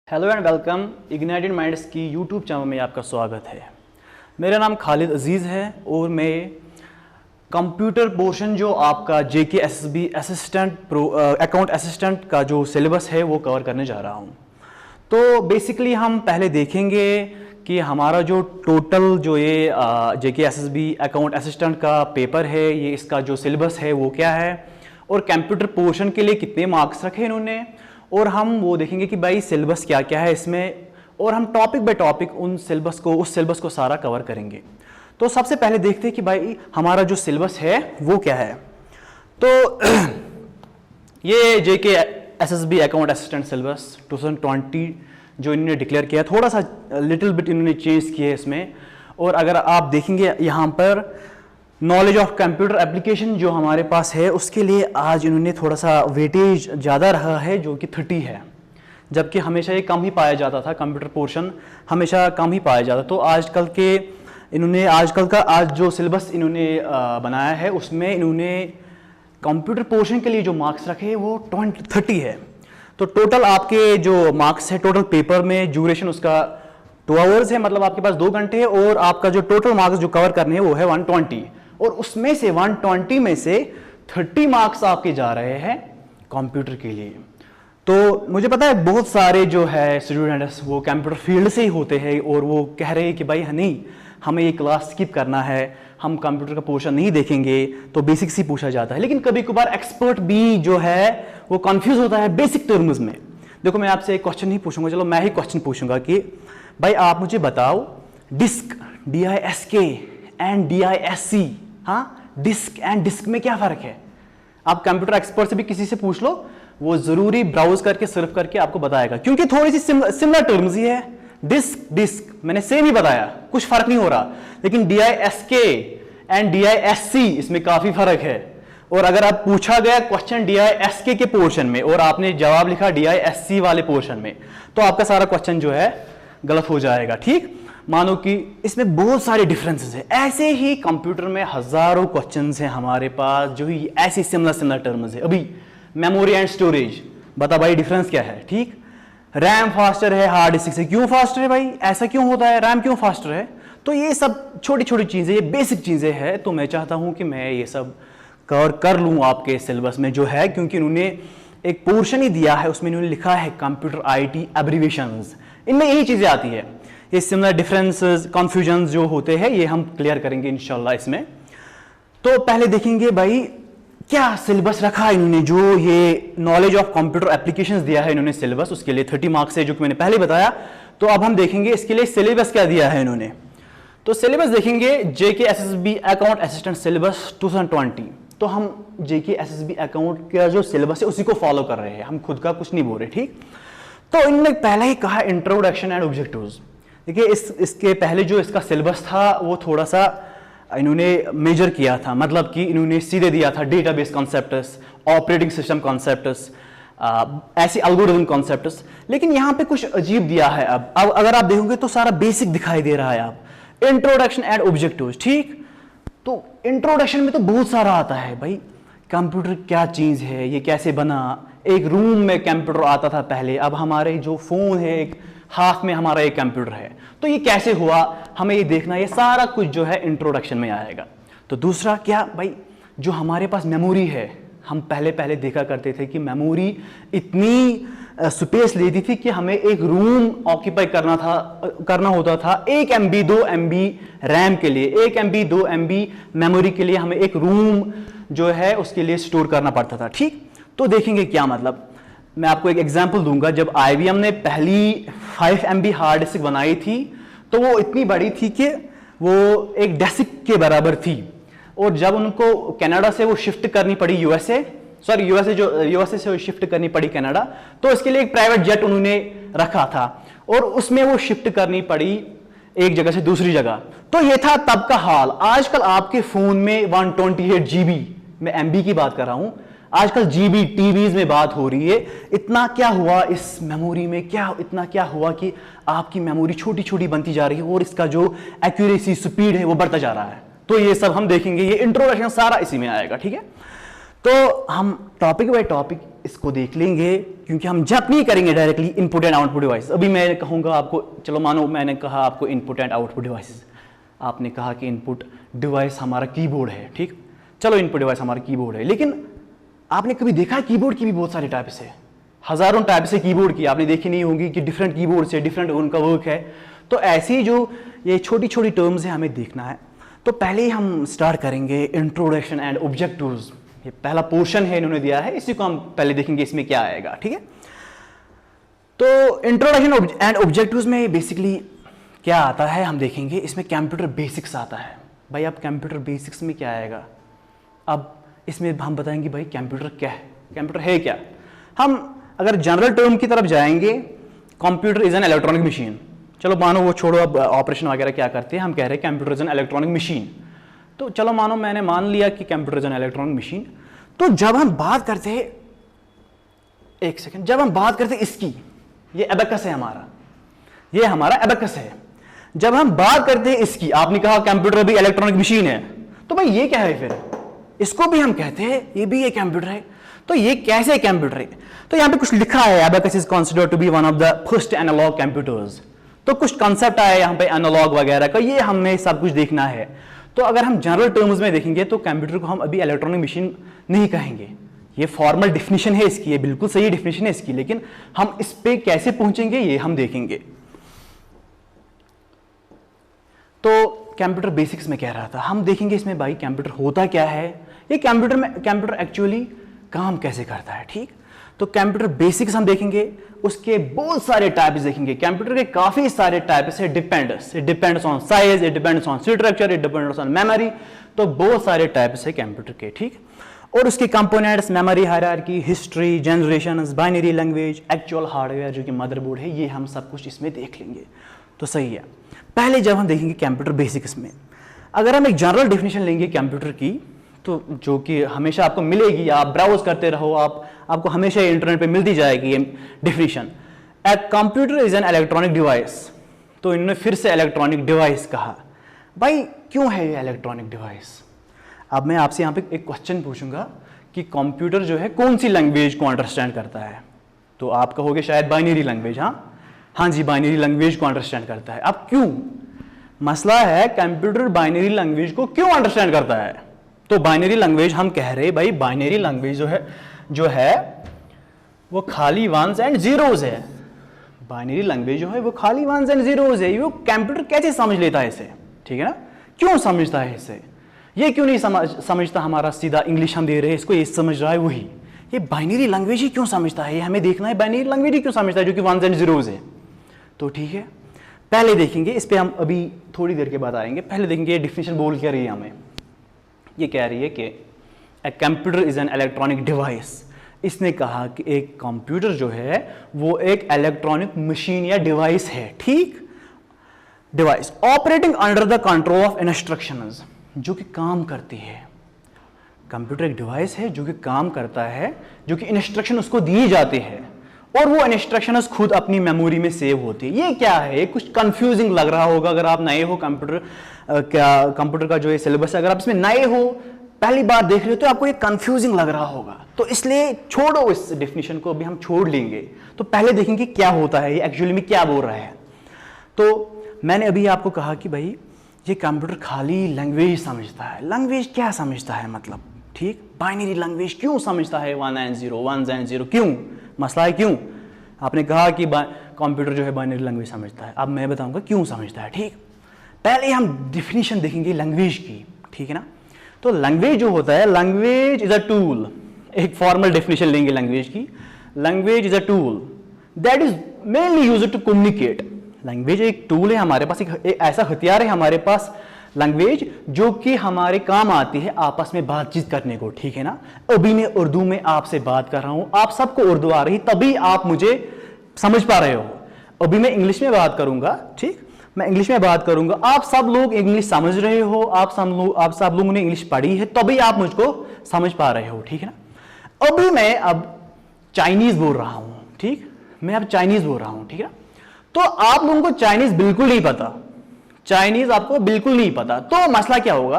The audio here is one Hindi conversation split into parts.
Hello and welcome ignited minds की यूट्यूब चैनल में आपका स्वागत है। मेरा नाम खालिद अजीज़ है और मैं कंप्यूटर पोर्शन जो आपका जेके एसएसबी असिस्टेंट अकाउंट असिस्टेंट का जो सिलेबस है वो कवर करने जा रहा हूँ। तो बेसिकली हम पहले देखेंगे कि हमारा जो टोटल जो ये जेके एसएसबी अकाउंट असिस्टेंट का पेपर है, ये इसका जो सिलेबस है वो क्या है और कंप्यूटर पोर्शन के लिए कितने मार्क्स रखे इन्होंने, और हम वो देखेंगे कि भाई सिलेबस क्या क्या है इसमें, और हम टॉपिक बाय टॉपिक उस सिलेबस को सारा कवर करेंगे। तो सबसे पहले देखते हैं कि भाई हमारा जो सिलेबस है वो क्या है। तो ये जेके एसएसबी अकाउंट असिस्टेंट सिलेबस 2020 जो इन्होंने डिक्लेयर किया, थोड़ा सा लिटिल बिट इन्होंने चेंज किया है इसमें। और अगर आप देखेंगे यहाँ पर नॉलेज ऑफ कंप्यूटर एप्लीकेशन जो हमारे पास है उसके लिए आज इन्होंने थोड़ा सा वेटेज ज़्यादा रहा है जो कि 30 है, जबकि हमेशा ये कम ही पाया जाता था। कंप्यूटर पोर्शन हमेशा कम ही पाया जाता। तो आजकल का आज जो सिलेबस इन्होंने बनाया है उसमें इन्होंने कंप्यूटर पोर्शन के लिए जो मार्क्स रखे वो 30 है। तो टोटल आपके जो मार्क्स है टोटल पेपर में ड्यूरेशन उसका 2 आवर्स है, मतलब आपके पास 2 घंटे है, और आपका जो टोटल मार्क्स जो कवर करने हैं वो है 120, और उसमें से 120 में से 30 मार्क्स आपके जा रहे हैं कंप्यूटर के लिए। तो मुझे पता है बहुत सारे जो है स्टूडेंट्स वो कंप्यूटर फील्ड से ही होते हैं और वो कह रहे हैं कि भाई नहीं, हमें ये क्लास स्किप करना है, हम कंप्यूटर का पोर्शन नहीं देखेंगे। तो बेसिक्स ही पूछा जाता है, लेकिन कभी कभार एक्सपर्ट भी जो है वो कंफ्यूज होता है बेसिक टर्म्स में। देखो मैं आपसे एक क्वेश्चन नहीं पूछूंगा, चलो मैं ही क्वेश्चन पूछूंगा कि भाई आप मुझे बताओ डिस्क DISK एंड DISC, हाँ डिस्क एंड डिस्क में क्या फर्क है। आप कंप्यूटर एक्सपर्ट से भी किसी से पूछ लो, वो जरूरी ब्राउज करके सर्फ करके आपको बताएगा, क्योंकि थोड़ी सी सिमिलर टर्म्स ही है। डिस्क मैंने सेम ही बताया, कुछ फर्क नहीं हो रहा, लेकिन DISK एंड DISC इसमें काफी फर्क है। और अगर आप पूछा गया क्वेश्चन DISK के पोर्शन में और आपने जवाब लिखा DISC वाले पोर्शन में, तो आपका सारा क्वेश्चन जो है गलत हो जाएगा। ठीक, मानो कि इसमें बहुत सारे डिफरेंसेस हैं। ऐसे ही कंप्यूटर में हजारों क्वेश्चंस हैं हमारे पास जो ही ऐसी सिमिलर टर्म्स है। अभी मेमोरी एंड स्टोरेज, बता भाई डिफरेंस क्या है। ठीक, रैम फास्टर है हार्ड डिस्क से, क्यों फास्टर है भाई, ऐसा क्यों होता है, रैम क्यों फास्टर है। तो ये सब छोटी छोटी चीजें, ये बेसिक चीजें हैं। तो मैं चाहता हूं कि मैं ये सब कवर कर लूं आपके सिलेबस में जो है, क्योंकि इन्होंने एक पोर्शन ही दिया है उसमें इन्होंने लिखा है कंप्यूटर IT एब्रीविएशंस, इनमें यही चीजें आती है। ये सिमिलर डिफरेंसेस कंफ्यूजन जो होते हैं ये हम क्लियर करेंगे इंशाल्लाह इसमें। तो पहले देखेंगे भाई क्या सिलेबस रखा इन्होंने, जो ये नॉलेज ऑफ कंप्यूटर एप्लीकेशंस दिया है इन्होंने सिलेबस, उसके लिए 30 मार्क्स है जो कि मैंने पहले बताया। तो अब हम देखेंगे इसके लिए सिलेबस क्या दिया है इन्होंने। तो सिलेबस देखेंगे JK SSB account assistant syllabus 2020। तो हम JK SSB अकाउंट का जो सिलेबस है उसी को फॉलो कर रहे हैं, हम खुद का कुछ नहीं बोल रहे। ठीक, तो इन्होंने पहले ही कहा इंट्रोडक्शन एंड ऑब्जेक्टिव्स। देखिए इसके पहले जो इसका सिलेबस था वो थोड़ा सा इन्होंने मेजर किया था, मतलब कि इन्होंने सीधे दिया था database concepts, operating system concepts, ऐसी एल्गोरिथम कॉन्सेप्ट्स, लेकिन यहाँ पे कुछ अजीब दिया है। अब अगर आप देखोगे तो सारा बेसिक दिखाई दे रहा है। आप इंट्रोडक्शन एंड ऑब्जेक्टिव्स, ठीक, तो इंट्रोडक्शन में तो बहुत सारा आता है भाई, कंप्यूटर क्या चीज है, ये कैसे बना, एक रूम में कंप्यूटर आता था पहले, अब हमारे जो फोन है एक हाथ में हमारा एक कंप्यूटर है, तो ये कैसे हुआ हमें ये देखना, ये सारा कुछ जो है इंट्रोडक्शन में आएगा। तो दूसरा क्या भाई, जो हमारे पास मेमोरी है, हम पहले देखा करते थे कि मेमोरी इतनी स्पेस लेती थी कि हमें एक रूम ऑक्यूपाई करना होता था। 1 MB 2 MB रैम के लिए, 1 MB 2 MB मेमोरी के लिए हमें एक रूम जो है उसके लिए स्टोर करना पड़ता था। ठीक, तो देखेंगे क्या मतलब, मैं आपको एक एग्जांपल दूंगा। जब IBM ने पहली 5 MB हार्ड डिस्क बनाई थी तो वो इतनी बड़ी थी कि वो एक डेस्क के बराबर थी, और जब उनको कनाडा से वो शिफ्ट करनी पड़ी यूएसए से शिफ्ट करनी पड़ी कनाडा, तो इसके लिए एक प्राइवेट जेट उन्होंने रखा था और उसमें वो शिफ्ट करनी पड़ी एक जगह से दूसरी जगह। तो ये था तब का हाल। आजकल आपके फोन में 128 GB, मैं MB की बात कर रहा हूं, आजकल GB TVs में बात हो रही है। इतना क्या हुआ इस मेमोरी में, इतना क्या हुआ कि आपकी मेमोरी छोटी छोटी बनती जा रही है और इसका जो एक्यूरेसी स्पीड है वो बढ़ता जा रहा है। तो ये सब हम देखेंगे, ये इंट्रोडक्शन सारा इसी में आएगा। ठीक है, तो हम टॉपिक बाय टॉपिक इसको देख लेंगे, क्योंकि हम जब नहीं करेंगे directly input and output device. अभी मैं कहूँगा आपको, चलो मानो मैंने कहा आपको इनपुट एंड आउटपुट डिवाइसेस, आपने कहा कि इनपुट डिवाइस हमारा कीबोर्ड है, ठीक, चलो इनपुट डिवाइस हमारा कीबोर्ड है, लेकिन आपने कभी देखा है कीबोर्ड की भी बहुत सारे टाइप्स है, हजारों टाइप से कीबोर्ड की आपने देखी नहीं होंगी कि डिफरेंट कीबोर्ड से डिफरेंट उनका वर्क है। तो ऐसी जो ये छोटी छोटी टर्म्स है हमें देखना है। तो पहले ही हम स्टार्ट करेंगे इंट्रोडक्शन एंड ऑब्जेक्टिव्स, ये पहला पोर्शन है इन्होंने दिया है, इसी को हम पहले देखेंगे इसमें क्या आएगा, ठीक है। तो इंट्रोडक्शन एंड ऑब्जेक्टिव्स में बेसिकली क्या आता है हम देखेंगे, इसमें कंप्यूटर बेसिक्स आता है। भाई अब कंप्यूटर बेसिक्स में क्या आएगा, अब इसमें हम बताएंगे भाई कंप्यूटर क्या है, कंप्यूटर है क्या। हम अगर जनरल टर्म की तरफ जाएंगे, computer is an electronic machine, चलो मानो वो छोड़ो, अब ऑपरेशन वगैरह क्या करते हैं, हम कह रहे हैं computer is an electronic machine. तो चलो मानो मैंने मान लिया कि computer is an electronic machine. तो जब हम बात करते हैं, एक सेकंड, जब हम बात करते हैं इसकी, ये एबेकस है हमारा, ये हमारा एबेकस है। जब हम बात करते हैं इसकी, आपने कहा कंप्यूटर भी इलेक्ट्रॉनिक मशीन है, तो भाई ये क्या है, फिर इसको भी हम कहते हैं ये भी एक कंप्यूटर है। तो ये कैसे कंप्यूटर है, तो यहां पे कुछ लिखा है, abacus is considered to be one of the first analogue computers. तो कुछ कंसेप्ट आया यहाँ पे एनालॉग वगैरह का, ये हमें सब कुछ देखना है। तो अगर हम जनरल टर्म्स में देखेंगे तो कंप्यूटर को हम अभी इलेक्ट्रॉनिक मशीन नहीं कहेंगे, ये फॉर्मल डिफिनेशन है इसकी, ये बिल्कुल सही डिफिनेशन है इसकी, लेकिन हम इस पे कैसे पहुंचेंगे ये हम देखेंगे। तो कंप्यूटर बेसिक्स में कह रहा था, हम देखेंगे इसमें भाई कंप्यूटर होता क्या है, ये कंप्यूटर एक्चुअली काम कैसे करता है, ठीक। तो कंप्यूटर बेसिक्स हम देखेंगे, उसके बहुत सारे टाइप्स देखेंगे, कंप्यूटर के काफी सारे टाइप्स है, depends on size, it depends on structure, it depends on memory. तो बहुत सारे टाइप्स है कंप्यूटर के, ठीक। और उसके components, memory hierarchy, history, generations, binary language, actual hardware जो कि मदरबोर्ड है, ये हम सब कुछ इसमें देख लेंगे। तो सही है, पहले जब हम देखेंगे कंप्यूटर बेसिक्स में, अगर हम एक जनरल डेफिनेशन लेंगे कंप्यूटर की, तो जो कि हमेशा आपको मिलेगी, आप ब्राउज करते रहो, आपको हमेशा इंटरनेट पे मिलती जाएगी ये definition. A computer is an electronic device. तो इन्होंने फिर से इलेक्ट्रॉनिक डिवाइस कहा, भाई क्यों है ये इलेक्ट्रॉनिक डिवाइस। अब मैं आपसे यहाँ पे एक क्वेश्चन पूछूंगा कि कंप्यूटर जो है कौन सी लैंग्वेज को अंडरस्टैंड करता है, तो आप कहोगे शायद बाइनरी लैंग्वेज। हाँ जी, बाइनरी लैंग्वेज को अंडरस्टैंड करता है। अब क्यों, मसला है कंप्यूटर बाइनरी लैंग्वेज को क्यों अंडरस्टैंड करता है। तो बाइनरी लैंग्वेज हम कह रहे हैं भाई, बाइनरी लैंग्वेज जो है वो खाली वंस एंड जीरोस है। बाइनरी लैंग्वेज जो है वो खाली वंस एंड जीरोस है। वो कंप्यूटर कैसे समझ लेता है इसे, ठीक है ना, क्यों समझता है इसे, ये क्यों नहीं समझता हमारा सीधा इंग्लिश हम दे रहे हैं इसको, ये समझ रहा है वही, ये बाइनरी लैंग्वेज ही क्यों समझता है, ये हमें देखना है, बाइनरी लैंग्वेज ही क्यों समझता है जो कि वंस एंड जीरोस है। तो ठीक है, पहले देखेंगे, इस पे हम अभी थोड़ी देर के बाद आएंगे। पहले देखेंगे डिफिनेशन बोल क्या रही है हमें, ये कह रही है कि a computer is an electronic device. इसने कहा कि एक कंप्यूटर जो है वो एक इलेक्ट्रॉनिक मशीन या डिवाइस है, ठीक, device operating under the control of instructions, जो कि काम करती है। कंप्यूटर एक डिवाइस है जो कि काम करता है, जो कि इंस्ट्रक्शन उसको दिए जाते हैं और वो इंस्ट्रक्शंस खुद अपनी मेमोरी में सेव होती है। ये क्या है, कुछ कंफ्यूजिंग लग रहा होगा अगर आप नए हो कंप्यूटर का जो ये सिलेबस है, अगर आप इसमें नए हो, पहली बार देख रहे हो, तो आपको ये कंफ्यूजिंग लग रहा होगा। तो इसलिए छोड़ो, इस डेफिनेशन को अभी हम छोड़ लेंगे। तो पहले देखेंगे क्या होता है, ये एक्चुअली में क्या बोल रहा है। तो मैंने अभी आपको कहा कि भाई ये कंप्यूटर खाली लैंग्वेज समझता है। लैंग्वेज क्या समझता है मतलब, ठीक, बाइनरी लैंग्वेज क्यों समझता है, 1 and 0 क्यों, मसला है क्यों। आपने कहा कि कंप्यूटर जो है बाइनरी लैंग्वेज समझता है, अब मैं बताऊंगा क्यों समझता है, ठीक। पहले हम डिफिनेशन देखेंगे लैंग्वेज की, ठीक है ना। तो लैंग्वेज जो होता है, लैंग्वेज इज अ टूल, एक फॉर्मल डेफिनेशन लेंगे लैंग्वेज की। Language is a tool that is mainly used to communicate. Language एक टूल है हमारे पास, एक ऐसा हथियार है हमारे पास लैंग्वेज, जो कि हमारे काम आती है आपस में बातचीत करने को, ठीक है ना। अभी मैं उर्दू में आपसे बात कर रहा हूं, आप सबको उर्दू आ रही, तभी आप मुझे समझ पा रहे हो। अभी मैं इंग्लिश में बात करूंगा, ठीक, मैं इंग्लिश में बात करूंगा, आप सब लोग इंग्लिश समझ रहे हो, आप सब लोगों ने इंग्लिश पढ़ी है, तभी आप मुझको समझ पा रहे हो, ठीक है ना। अभी मैं अब चाइनीज बोल रहा हूं, ठीक, मैं अब चाइनीज बोल रहा हूं, ठीक है। तो आप लोगों को चाइनीज बिल्कुल नहीं पता, चाइनीज आपको बिल्कुल नहीं पता, तो मसला क्या होगा,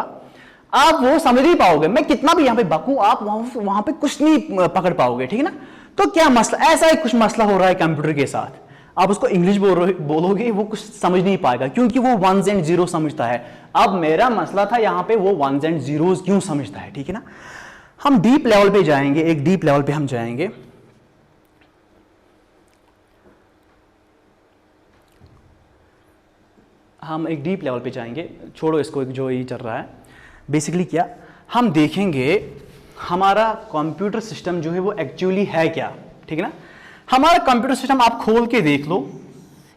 आप वो समझ नहीं पाओगे, मैं कितना भी यहां पे बकूं आप वहां पे कुछ नहीं पकड़ पाओगे, ठीक है ना। तो क्या मसला, ऐसा ही कुछ मसला हो रहा है कंप्यूटर के साथ। आप उसको इंग्लिश बोलोगे वो कुछ समझ नहीं पाएगा, क्योंकि वो वंस एंड जीरो समझता है। अब मेरा मसला था यहां पे वो वंस एंड जीरोस क्यों समझता है, ठीक है ना। हम डीप लेवल पे जाएंगे, एक डीप लेवल पे हम जाएंगे। हम एक डीप लेवल पे जाएंगे, छोड़ो इसको जो ये चल रहा है। बेसिकली क्या हम देखेंगे, हमारा कंप्यूटर सिस्टम जो है वो एक्चुअली है क्या, ठीक है ना। हमारा कंप्यूटर सिस्टम आप खोल के देख लो,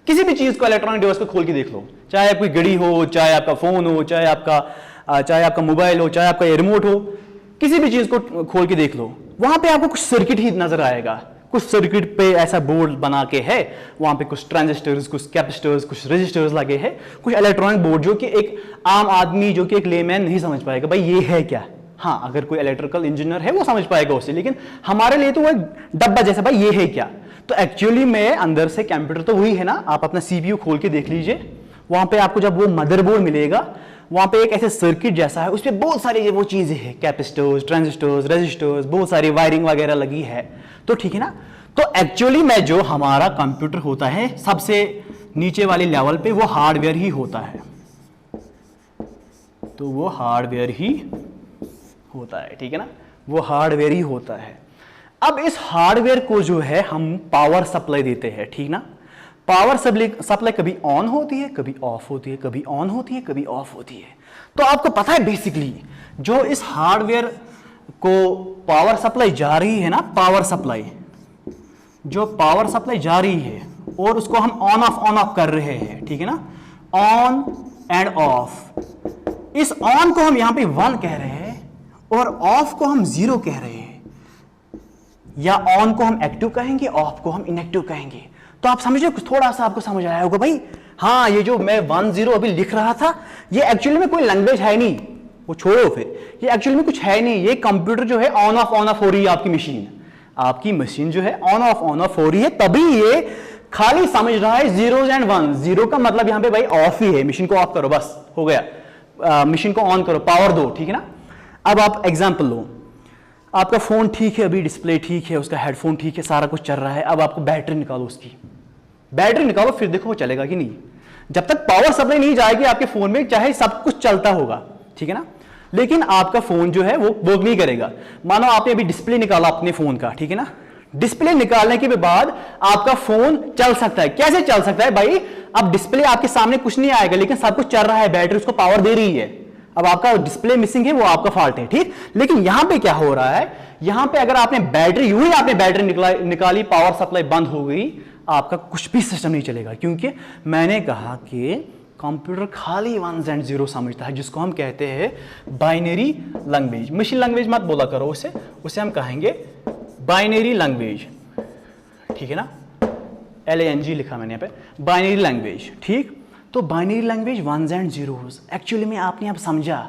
किसी भी चीज को, इलेक्ट्रॉनिक डिवाइस को खोल के देख लो, चाहे कोई घड़ी हो, चाहे आपका फोन हो, चाहे आपका मोबाइल हो, चाहे आपका रिमोट हो, किसी भी चीज को खोल के देख लो, वहां पे आपको कुछ सर्किट ही नजर आएगा। कुछ सर्किट पे ऐसा बोर्ड बना के है, वहां पे कुछ ट्रांजिस्टर्स, कुछ कैपेसिटर्स, कुछ रजिस्टर्स लगे हैं, कुछ इलेक्ट्रॉनिक बोर्ड जो कि एक आम आदमी, जो कि एक लेमैन नहीं समझ पाएगा भाई ये है क्या। हाँ, अगर कोई इलेक्ट्रिकल इंजीनियर है वो समझ पाएगा उसे, लेकिन हमारे लिए तो वो डब्बा जैसा, भाई ये है क्या। तो एक्चुअली में अंदर से कंप्यूटर तो वही है ना। आप अपना सीपीयू खोल के देख लीजिए, वहां पे आपको जब वो मदरबोर्ड मिलेगा, वहां पे एक ऐसे सर्किट जैसा है, उसपे बहुत सारी वो चीजें हैं, कैपेसिटर्स, ट्रांजिस्टर्स, रेजिस्टर्स, बहुत सारी वायरिंग वगैरह लगी है। तो ठीक है ना। तो एक्चुअली में जो हमारा कंप्यूटर होता है सबसे नीचे वाले लेवल पे वो हार्डवेयर ही होता है। तो वो हार्डवेयर ही होता है, ठीक है ना, वो हार्डवेयर ही होता है। अब इस हार्डवेयर को जो है हम पावर सप्लाई देते हैं, ठीक ना। पावर सप्लाई कभी ऑन होती है, कभी ऑफ होती है, कभी ऑन होती है, कभी ऑफ होती है। तो आपको पता है बेसिकली जो इस हार्डवेयर को पावर सप्लाई जा रही है ना, पावर सप्लाई, जो पावर सप्लाई जा रही है और उसको हम ऑन ऑफ कर रहे हैं, ठीक है ना, ऑन एंड ऑफ। इस ऑन को हम यहां पे 1 कह रहे हैं और ऑफ को हम 0 कह रहे हैं, या ऑन को हम एक्टिव कहेंगे, ऑफ को हम इनएक्टिव कहेंगे। तो आप समझिए, थोड़ा सा आपको समझ आया होगा भाई। हाँ, ये जो मैं 1 0 अभी लिख रहा था, ये एक्चुअली में कोई लैंग्वेज है नहीं, वो छोड़ो फिर, ये एक्चुअली में कुछ है नहीं। ये कंप्यूटर जो है ऑन ऑफ हो रही है, आपकी मशीन जो है ऑन ऑफ हो रही है, तभी ये खाली समझ रहा है जीरोस एंड वन। जीरो का मतलब यहां पे भाई ऑफ ही है, मशीन को ऑफ करो, बस हो गया। मशीन को ऑन करो, पावर दो, ठीक है ना। अब आप एग्जांपल लो, आपका फोन ठीक है, अभी डिस्प्ले ठीक है, उसका हेडफोन ठीक है, सारा कुछ चल रहा है। अब आपको बैटरी निकालो, उसकी बैटरी निकालो, फिर देखो वो चलेगा कि नहीं। जब तक पावर सप्लाई नहीं जाएगी आपके फोन में, चाहे सब कुछ चलता होगा, ठीक है ना, लेकिन आपका फोन जो है वो वर्क नहीं करेगा। मानो आपने अभी डिस्प्ले निकाला अपने फोन का, ठीक है ना, डिस्प्ले निकालने के बाद आपका फोन चल सकता है। कैसे चल सकता है भाई? अब डिस्प्ले आपके सामने कुछ नहीं आएगा, लेकिन सब कुछ चल रहा है, बैटरी उसको पावर दे रही है। अब आपका डिस्प्ले मिसिंग है, वो आपका फॉल्ट है, ठीक। लेकिन यहां पे क्या हो रहा है, यहां पे अगर आपने बैटरी, यूं ही आपने बैटरी निकाली, पावर सप्लाई बंद हो गई, आपका कुछ भी सिस्टम नहीं चलेगा। क्योंकि मैंने कहा कि कंप्यूटर खाली 1s and 0 समझता है, जिसको हम कहते हैं बाइनरी लैंग्वेज। मशीन लैंग्वेज मत बोला करो उसे हम कहेंगे बाइनरी लैंग्वेज, ठीक है ना, LANG लिखा मैंने यहाँ पे, बाइनरी लैंग्वेज, ठीक। तो binary language 1s and 0s। Actually में आपने अब समझा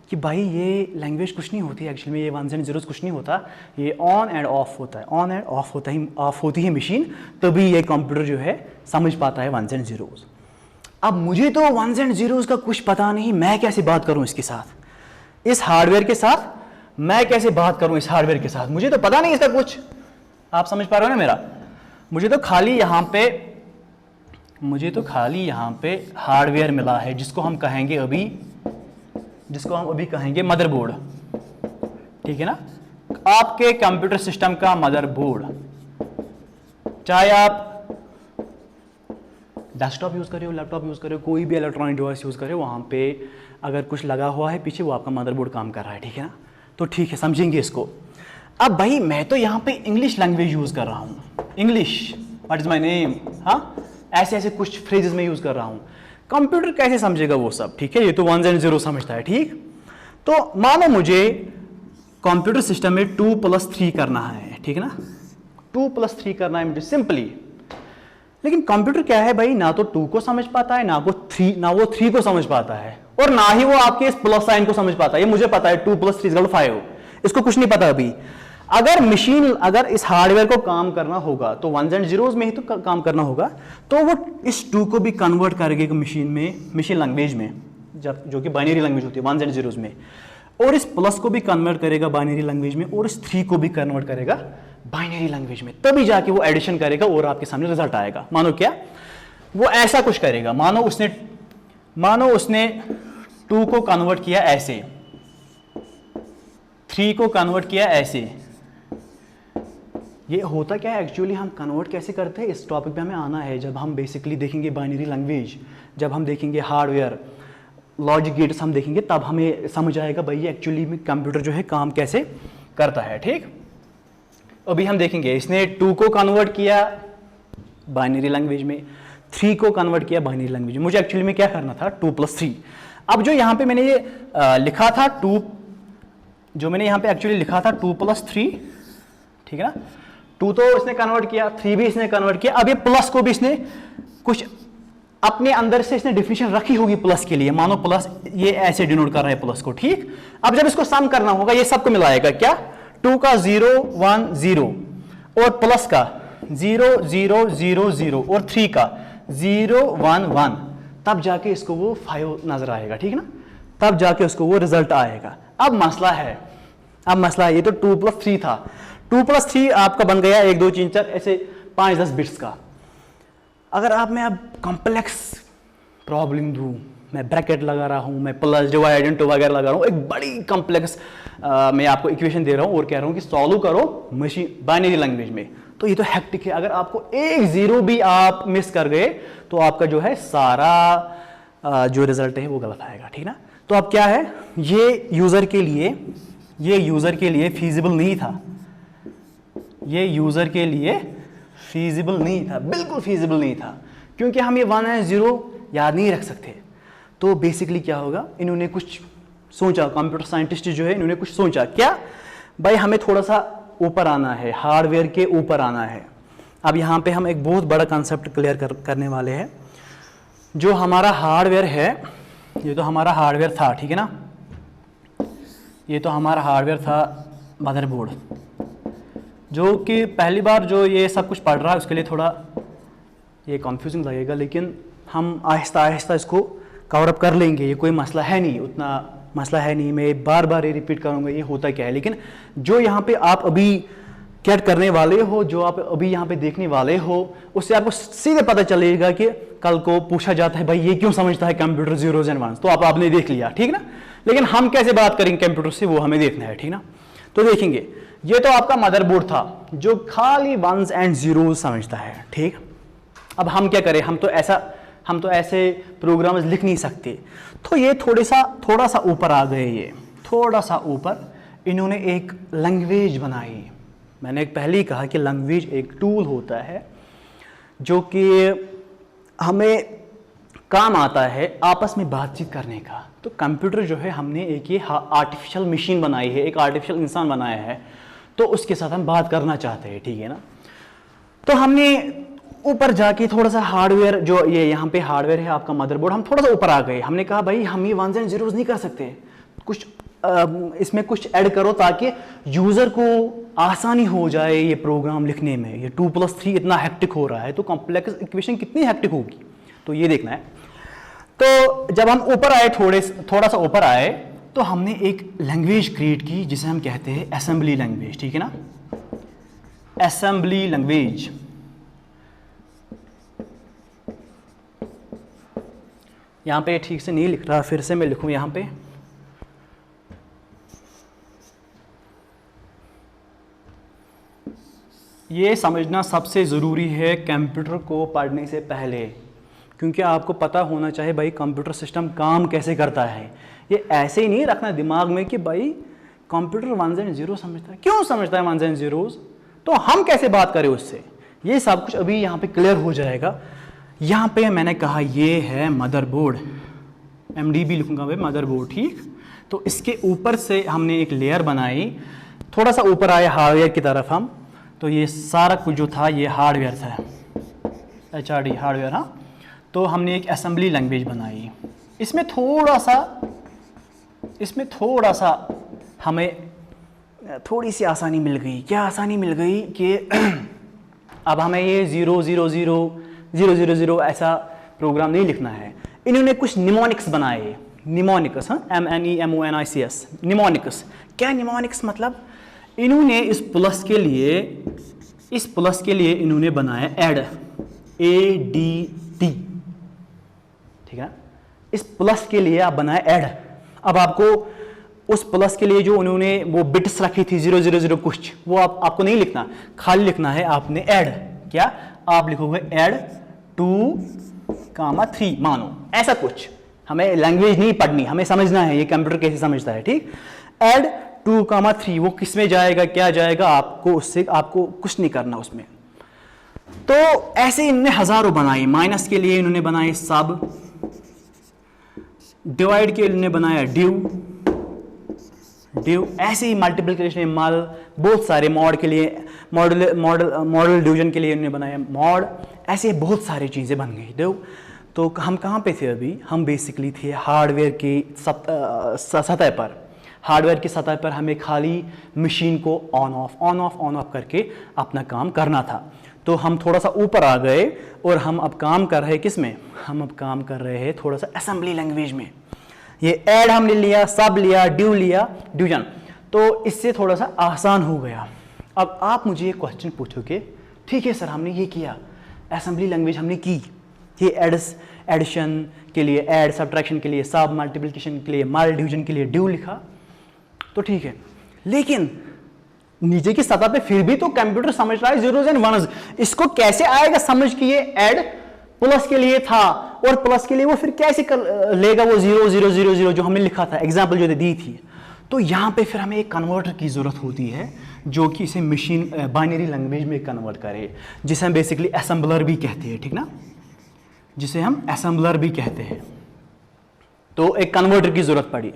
कि भाई ये लैंग्वेज कुछ नहीं होती, एक्चुअली में ये 1s and 0s कुछ नहीं होता, ये ऑन एंड ऑफ होता है, ऑन एंड ऑफ होता ही ऑफ होती है मशीन, तभी ये कंप्यूटर जो है समझ पाता है 1s and 0s। अब मुझे तो 1s and 0s का कुछ पता नहीं, मैं कैसे बात करूं इसके साथ, इस हार्डवेयर के साथ मैं कैसे बात करूं इस हार्डवेयर के साथ, मुझे तो पता नहीं इसका कुछ। आप समझ पा रहे हो ना मेरा? मुझे तो खाली यहां पे हार्डवेयर मिला है, जिसको हम अभी कहेंगे मदरबोर्ड, ठीक है ना, आपके कंप्यूटर सिस्टम का मदरबोर्ड। चाहे आप डेस्कटॉप यूज कर रहे हो, लैपटॉप यूज कर रहे हो, कोई भी इलेक्ट्रॉनिक डिवाइस यूज कर रहे हो, वहां पे अगर कुछ लगा हुआ है पीछे, वो आपका मदरबोर्ड काम कर रहा है, ठीक है ना। तो ठीक है, समझेंगे इसको। अब भाई मैं तो यहाँ पे इंग्लिश लैंग्वेज यूज कर रहा हूँ, English, what is my name, हाँ, ऐसे कुछ फ्रेजेस में यूज कर रहा हूँ। कंप्यूटर कैसे समझेगा वो सब, ठीक है, ये तो 1s and 0 समझता है, ठीक। तो मानो मुझे कंप्यूटर सिस्टम में 2+3 करना है, ठीक है ना, 2+3 करना है मुझे सिंपली। लेकिन कंप्यूटर क्या है भाई, ना तो 2 को समझ पाता है, ना वो 3 को समझ पाता है, और ना ही वो आपके इस प्लस साइन को समझ पाता है। ये मुझे पता है 2+3 = 5, इसको कुछ नहीं पता अभी। अगर इस हार्डवेयर को काम करना होगा तो 1s and 0s में ही तो काम करना होगा, तो वो इस 2 को भी कन्वर्ट करेगा मशीन लैंग्वेज में, जो कि बाइनरी लैंग्वेज होती है 1s and 0s में। और इस प्लस को भी कन्वर्ट करेगा बाइनरी लैंग्वेज में, और इस 3 को भी कन्वर्ट करेगा बाइनरी लैंग्वेज में, तभी जाके वो एडिशन करेगा और आपके सामने रिजल्ट आएगा। मानो क्या, वो ऐसा कुछ करेगा, मानो उसने 2 को कन्वर्ट किया ऐसे, 3 को कन्वर्ट किया ऐसे। ये होता क्या है एक्चुअली, हम कन्वर्ट कैसे करते हैं इस टॉपिक पे हमें आना है। जब हम बेसिकली देखेंगे बाइनरी लैंग्वेज, जब हम देखेंगे हार्डवेयर लॉजिक गेट्स हम देखेंगे, तब हमें समझ आएगा भाई ये एक्चुअली में कंप्यूटर जो है काम कैसे करता है। ठीक, अभी हम देखेंगे इसने 2 को कन्वर्ट किया बाइनरी लैंग्वेज में, 3 को कन्वर्ट किया बाइनरी लैंग्वेज में। मुझे एक्चुअली में क्या करना था, 2 + 3। अब जो यहाँ पे मैंने ये लिखा था 2, जो मैंने यहाँ पे एक्चुअली लिखा था 2 + 3, ठीक है ना, 2 तो इसने कन्वर्ट किया, 3 भी इसने कन्वर्ट किया। अब ये प्लस को भी इसने कुछ अपने अंदर से इसने डिफिनेशन रखी होगी प्लस के लिए, मानो प्लस ये ऐसे डिनोट कर रहा है प्लस को। ठीक, अब जब इसको सम करना होगा ये सबको मिलाएगा, क्या 2 का 0 1 0 और प्लस का 0 0 0 0 और 3 का 0 1 1, तब जाके इसको वो 5 नजर आएगा। ठीक है ना, तब जाके उसको वो रिजल्ट आएगा। अब मसला है, ये तो 2 + 3 था, 2 + 3 आपका बन गया 1 2 3 4 ऐसे 5 10 बिट्स का। अगर आप मैं अब कॉम्प्लेक्स प्रॉब्लम दूँ, मैं ब्रैकेट लगा रहा हूँ, मैं प्लस डिवाइड इंटू वगैरह लगा रहा हूँ, एक बड़ी कॉम्प्लेक्स मैं आपको इक्वेशन दे रहा हूँ और कह रहा हूँ कि सॉल्व करो मशीन बाइनरी लैंग्वेज में, तो ये तो हेक्टिक है। अगर आपको एक 0 भी आप मिस कर गए तो आपका जो है सारा जो रिजल्ट है वो गलत आएगा। ठीक ना, तो अब क्या है, ये यूज़र के लिए फीजिबल नहीं था, ये यूज़र के लिए फीजिबल नहीं था, बिल्कुल फीजिबल नहीं था, क्योंकि हम ये 1 और 0 याद नहीं रख सकते। तो बेसिकली क्या होगा, इन्होंने कुछ सोचा, कंप्यूटर साइंटिस्ट जो है इन्होंने कुछ सोचा, क्या भाई हमें थोड़ा सा ऊपर आना है, हार्डवेयर के ऊपर आना है। अब यहाँ पे हम एक बहुत बड़ा कंसेप्ट क्लियर करने वाले हैं। जो हमारा हार्डवेयर है, ये तो हमारा हार्डवेयर था, ठीक है ना, ये तो हमारा हार्डवेयर था मदरबोर्ड, जो कि पहली बार जो ये सब कुछ पढ़ रहा है उसके लिए थोड़ा ये कंफ्यूजिंग लगेगा, लेकिन हम आहिस्ता आहिस्ता इसको कवर अप कर लेंगे। ये कोई मसला है नहीं, उतना मसला है नहीं, मैं बार बार ये रिपीट करूँगा ये होता क्या है। लेकिन जो यहाँ पे आप अभी कैट करने वाले हो, जो आप अभी यहाँ पे देखने वाले हो, उससे आपको सीधे पता चलेगा कि कल को पूछा जाता है भाई ये क्यों समझता है कंप्यूटर ज़ीरोज़ एंड वंस, तो आपने देख लिया, ठीक ना। लेकिन हम कैसे बात करेंगे कंप्यूटर से वो हमें देखना है, ठीक ना। तो देखेंगे ये तो आपका मदरबोर्ड था जो खाली 1s and 0s समझता है, ठीक। अब हम क्या करें, हम तो ऐसे प्रोग्राम्स लिख नहीं सकते, तो ये थोड़ा सा ऊपर आ गए, ये थोड़ा सा ऊपर इन्होंने एक लैंग्वेज बनाई। मैंने पहले ही कहा कि लैंग्वेज एक टूल होता है जो कि हमें काम आता है आपस में बातचीत करने का। तो कंप्यूटर जो है हमने एक ये आर्टिफिशियल मशीन बनाई है, एक आर्टिफिशियल इंसान बनाया है, तो उसके साथ हम बात करना चाहते हैं, ठीक है ना। तो हमने ऊपर जाके थोड़ा सा हार्डवेयर, जो ये यहाँ पे हार्डवेयर है आपका मदरबोर्ड, हम थोड़ा सा ऊपर आ गए। हमने कहा भाई हम ये 1s and 0s नहीं कर सकते, कुछ इसमें कुछ ऐड करो ताकि यूज़र को आसानी हो जाए ये प्रोग्राम लिखने में। ये 2+3 इतना हेक्टिक हो रहा है, तो कॉम्प्लेक्स इक्वेशन कितनी हेक्टिक होगी, तो ये देखना है। तो जब हम ऊपर आए, थोड़ा सा ऊपर आए, तो हमने एक लैंग्वेज क्रिएट की जिसे हम कहते हैं असेंबली लैंग्वेज, ठीक है ना, असेंबली लैंग्वेज। यहाँ पे ठीक से नहीं लिख रहा, फिर से मैं लिखूँ यहाँ पे। ये समझना सबसे ज़रूरी है कंप्यूटर को पढ़ने से पहले, क्योंकि आपको पता होना चाहिए भाई कंप्यूटर सिस्टम काम कैसे करता है। ये ऐसे ही नहीं रखना दिमाग में कि भाई कंप्यूटर 1s and 0s समझता है, क्यों समझता है 1s and 0s, तो हम कैसे बात करें उससे। ये सब कुछ अभी यहाँ पे क्लियर हो जाएगा। यहाँ पे मैंने कहा ये है मदरबोर्ड, MDB लिखूँगा भाई मदरबोर्ड, ठीक। तो इसके ऊपर से हमने एक लेयर बनाई, थोड़ा सा ऊपर आए हार्डवेयर की तरफ हम, तो ये सारा कुछ जो था ये हार्डवेयर था, HRD हार्डवेयर, हाँ। तो हमने एक असेंबली लैंग्वेज बनाई। इसमें थोड़ा सा हमें थोड़ी सी आसानी मिल गई। क्या आसानी मिल गई कि अब हमें ये 0 0 0 0 0 0 ऐसा प्रोग्राम नहीं लिखना है। इन्होंने कुछ निमोनिक्स बनाए। निमोनिकस, हाँ, MNEMONICS, निमोनिकस। क्या निमोनिकस मतलब? इन्होंने इस प्लस के लिए इन्होंने बनाया एड, ADD, ठीक है ना? इस प्लस के लिए आप बनाए ऐड। अब आपको उस प्लस के लिए जो उन्होंने वो बिट्स रखी थी 000 कुछ, वो आपको नहीं लिखना, खाली लिखना है आपने ऐड। क्या आप लिखोगे? ऐड 2,3 मानो, ऐसा कुछ। हमें लैंग्वेज नहीं पढ़नी, हमें समझना है ये कंप्यूटर कैसे समझता है, ठीक? ऐड 2,3 वो किस में जाएगा, क्या जाएगा, आपको उससे आपको कुछ नहीं करना उसमें। तो ऐसे इन्होंने हजारों बनाए। माइनस के लिए इन्होंने बनाए सब, डिवाइड के लिए इन्होंने बनाया डिव, ऐसे ही मल्टीप्लिकेशन मल, बहुत सारे मॉड के लिए मॉडल डिवीजन के लिए इन्होंने बनाया मॉड, ऐसे बहुत सारी चीजें बन गई। डिव। तो हम कहाँ पे थे अभी? हम बेसिकली थे हार्डवेयर की सतह पर। हार्डवेयर की सतह पर हमें खाली मशीन को ऑन ऑफ करके अपना काम करना था। तो हम थोड़ा सा ऊपर आ गए और हम अब काम कर रहे हैं किस में? हम अब काम कर रहे हैं थोड़ा सा असेंबली लैंग्वेज में। ये ऐड हमने लिया, सब लिया, डिव लिया, डिवीजन, तो इससे थोड़ा सा आसान हो गया। अब आप मुझे ये क्वेश्चन पूछोगे, ठीक है सर हमने ये किया, असेंबली लैंग्वेज हमने की, ये एडिशन के लिए ऐड, सब्ट्रैक्शन के लिए सब, मल्टीप्लिकेशन के लिए मल, डिवीजन के लिए डिव लिखा, तो ठीक है, लेकिन नीचे की सतह पे फिर भी तो कंप्यूटर समझ रहा है जीरोस एंड वनस। इसको कैसे आएगा समझ कि ये ऐड प्लस के लिए था और प्लस के लिए वो फिर कैसे लेगा वो 0,0,0,0 जो हमने लिखा था, एग्जांपल जो दी थी। तो यहां पे फिर हमें एक कन्वर्टर की जरूरत होती है जो कि इसे मशीन बाइनरी लैंग्वेज में कन्वर्ट करे, जिसे हम बेसिकली असेंबलर भी कहते हैं, ठीक ना, जिसे हम असेंबलर भी कहते हैं। तो एक कन्वर्टर की जरूरत पड़ी।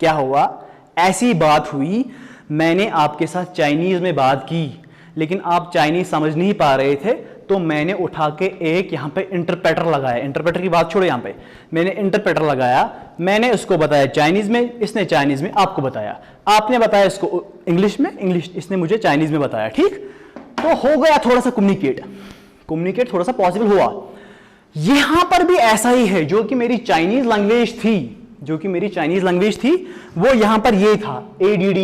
क्या हुआ? ऐसी बात हुई, मैंने आपके साथ चाइनीज में बात की लेकिन आप चाइनीज समझ नहीं पा रहे थे, तो मैंने उठा के एक यहाँ पे इंटरप्रेटर लगाया। इंटरप्रेटर की बात छोड़ो, यहाँ पे मैंने इंटरप्रेटर लगाया, मैंने उसको बताया चाइनीज में, इसने चाइनीज में आपको बताया, आपने बताया इसको इंग्लिश में, इंग्लिश इसने मुझे चाइनीज में बताया, ठीक? तो हो गया थोड़ा सा कम्युनिकेट थोड़ा सा पॉसिबल हुआ। यहां पर भी ऐसा ही है, जो कि मेरी चाइनीज लैंग्वेज थी, वो यहां पर ये था ADD,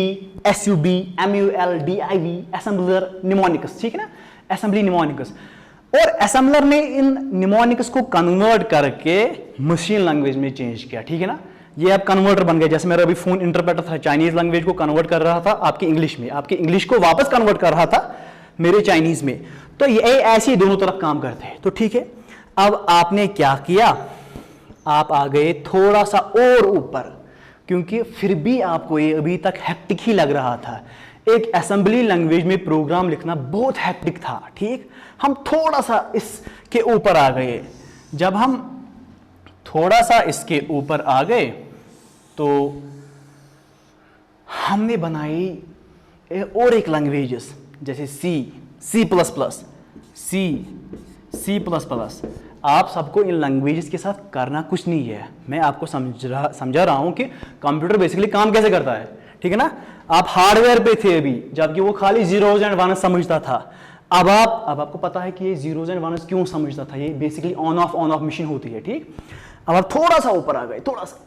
SUB, MUL, DIV, assembler, mnemonics, ठीक है ना, असेंबली निमोनिकस। और असेंबलर ने इन निमोनिकस को कन्वर्ट करके मशीन लैंग्वेज में चेंज किया, ठीक है ना। ये अब कन्वर्टर बन गया। जैसे मेरा अभी फोन इंटरप्रेटर था, चाइनीज लैंग्वेज को कन्वर्ट कर रहा था आपकी इंग्लिश में, आपकी इंग्लिश को वापस कन्वर्ट कर रहा था मेरे चाइनीज में। तो ये ऐसे दोनों तरफ काम करते हैं। तो ठीक है, अब आपने क्या किया, आप आ गए थोड़ा सा और ऊपर, क्योंकि फिर भी आपको ये अभी तक हेक्टिक ही लग रहा था। एक असेंबली लैंग्वेज में प्रोग्राम लिखना बहुत हेक्टिक था, ठीक। हम थोड़ा सा इसके ऊपर आ गए। जब हम थोड़ा सा इसके ऊपर आ गए तो हमने बनाई और एक लैंग्वेजेस, जैसे C++। आप सबको इन लैंग्वेजेस के साथ करना कुछ नहीं है, मैं आपको समझा रहा हूं कि कंप्यूटर बेसिकली काम कैसे करता है, ठीक है ना। आप हार्डवेयर पे थे अभी, जबकि वो खाली जीरोज एंड वनस समझता था। अब आपको पता है कि ये जीरोज एंड वनस क्यों समझता था, ये बेसिकली ऑन ऑफ मशीन होती है, ठीक। अब आप थोड़ा सा ऊपर आ गए, थोड़ा सा।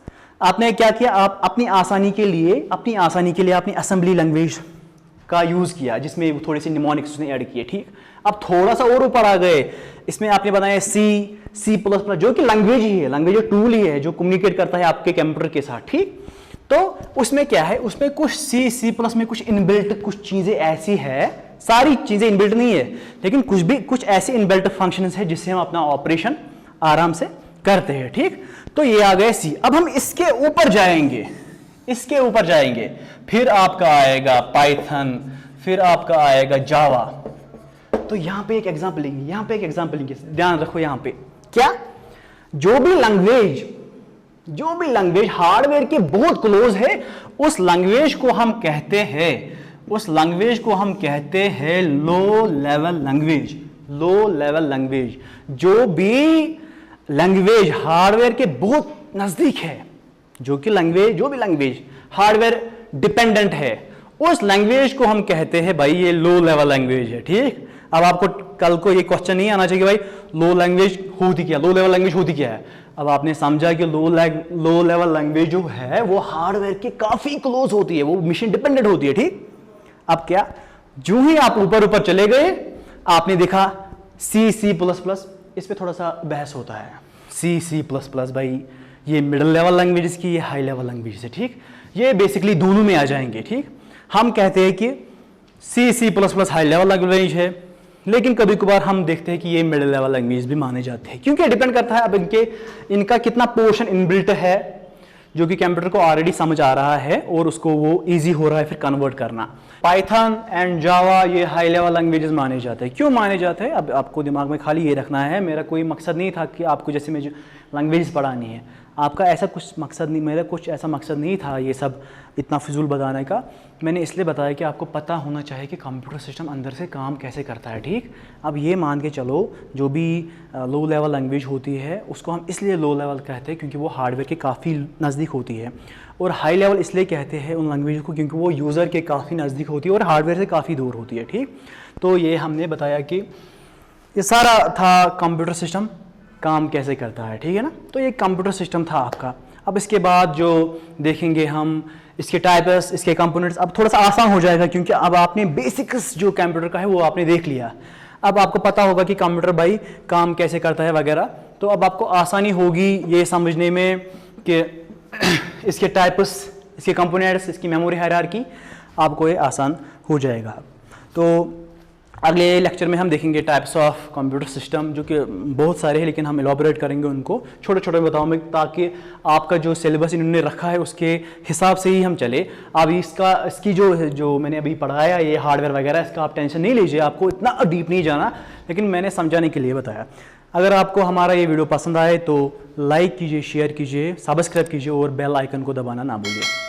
आपने क्या किया, आप अपनी आसानी के लिए आपने असेंबली लैंग्वेज का यूज किया, जिसमें थोड़े से निमोनिक्स उसने ऐड किए, ठीक। अब थोड़ा सा और ऊपर आ गए, इसमें आपने बनाया C++, जो कि लैंग्वेज ही है, लैंग्वेज टूल ही है जो कम्युनिकेट करता है आपके कंप्यूटर के साथ, ठीक। तो उसमें क्या है, उसमें कुछ C++ में कुछ इनबिल्ट कुछ चीजें ऐसी है, सारी चीजें इनबिल्ट नहीं है, लेकिन कुछ ऐसे इनबिल्ट फंक्शंस है जिससे हम अपना ऑपरेशन आराम से करते हैं, ठीक। तो ये आ गए C। अब हम इसके ऊपर जाएंगे, फिर आपका आएगा पाइथन, फिर आपका आएगा जावा। तो यहां पे एक एग्जांपल लेंगे, ध्यान रखो यहां पे क्या, जो भी लैंग्वेज हार्डवेयर के बहुत क्लोज है, उस लैंग्वेज को हम कहते हैं लो लेवल लैंग्वेज। जो भी लैंग्वेज हार्डवेयर के बहुत नजदीक है, जो भी लैंग्वेज हार्डवेयर डिपेंडेंट है, उस लैंग्वेज को हम कहते हैं भाई ये लो लेवल लैंग्वेज है, ठीक। अब आपको कल को ये क्वेश्चन नहीं आना चाहिए कि भाई लो लैंग्वेज होती क्या, लो लेवल लैंग्वेज होती क्या है। अब आपने समझा कि लो लेवल लैंग्वेज जो है वो हार्डवेयर के काफी क्लोज होती है, वो मशीन डिपेंडेंट होती है, ठीक। अब क्या, जो ही आप ऊपर ऊपर चले गए आपने देखा C++, इस पे थोड़ा सा बहस होता है। C++ भाई ये मिडिल लेवल लैंग्वेजेस की, ये हाई लेवल लैंग्वेजेस है, ठीक। ये बेसिकली दोनों में आ जाएंगे, ठीक। हम कहते हैं कि C++ हाई लेवल लैंग्वेज है, लेकिन कभी कभार हम देखते हैं कि ये मिडिल लेवल लैंग्वेज भी माने जाते हैं, क्योंकि डिपेंड करता है अब इनका कितना पोर्शन इनबिल्ट है जो कि कंप्यूटर को ऑलरेडी समझ आ रहा है और उसको वो इजी हो रहा है फिर कन्वर्ट करना। पाइथन एंड जावा ये हाई लेवल लैंग्वेजेस माने जाते हैं। क्यों माने जाते हैं, अब आपको दिमाग में खाली ये रखना है, मेरा कोई मकसद नहीं था कि आपको जैसे मुझे लैंग्वेजेस पढ़ानी है, आपका ऐसा कुछ मकसद नहीं, मेरा कुछ ऐसा मकसद नहीं था ये सब इतना फिजूल बताने का। मैंने इसलिए बताया कि आपको पता होना चाहिए कि कंप्यूटर सिस्टम अंदर से काम कैसे करता है, ठीक। अब ये मान के चलो जो भी लो लेवल लैंग्वेज होती है उसको हम इसलिए लो लेवल कहते हैं क्योंकि वो हार्डवेयर के काफ़ी नज़दीक होती है, और हाई लेवल इसलिए कहते हैं उन लैंग्वेज को क्योंकि वो यूज़र के काफ़ी नज़दीक होती है और हार्डवेयर से काफ़ी दूर होती है, ठीक। तो ये हमने बताया कि ये सारा था कंप्यूटर सिस्टम काम कैसे करता है, ठीक है ना। तो ये कंप्यूटर सिस्टम था आपका। अब इसके बाद जो देखेंगे हम इसके टाइप्स, इसके कंपोनेंट्स, अब थोड़ा सा आसान हो जाएगा क्योंकि अब आपने बेसिक्स जो कंप्यूटर का है वो आपने देख लिया। अब आपको पता होगा कि कंप्यूटर भाई काम कैसे करता है वगैरह, तो अब आपको आसानी होगी ये समझने में कि इसके टाइप्स, इसके कंपोनेंट्स, इसकी मेमोरी हायरार्की, आपको ये आसान हो जाएगा। तो अगले लेक्चर में हम देखेंगे टाइप्स ऑफ कंप्यूटर सिस्टम, जो कि बहुत सारे हैं लेकिन हम एलॉबरेट करेंगे उनको छोटे छोटे बताऊंगा ताकि आपका जो सिलेबस इन्होंने रखा है उसके हिसाब से ही हम चले। अब इसकी जो मैंने अभी पढ़ाया ये हार्डवेयर वगैरह, इसका आप टेंशन नहीं लीजिए, आपको इतना डीप नहीं जाना, लेकिन मैंने समझाने के लिए बताया। अगर आपको हमारा ये वीडियो पसंद आए तो लाइक कीजिए, शेयर कीजिए, सब्सक्राइब कीजिए और बेल आइकन को दबाना ना भूलिए।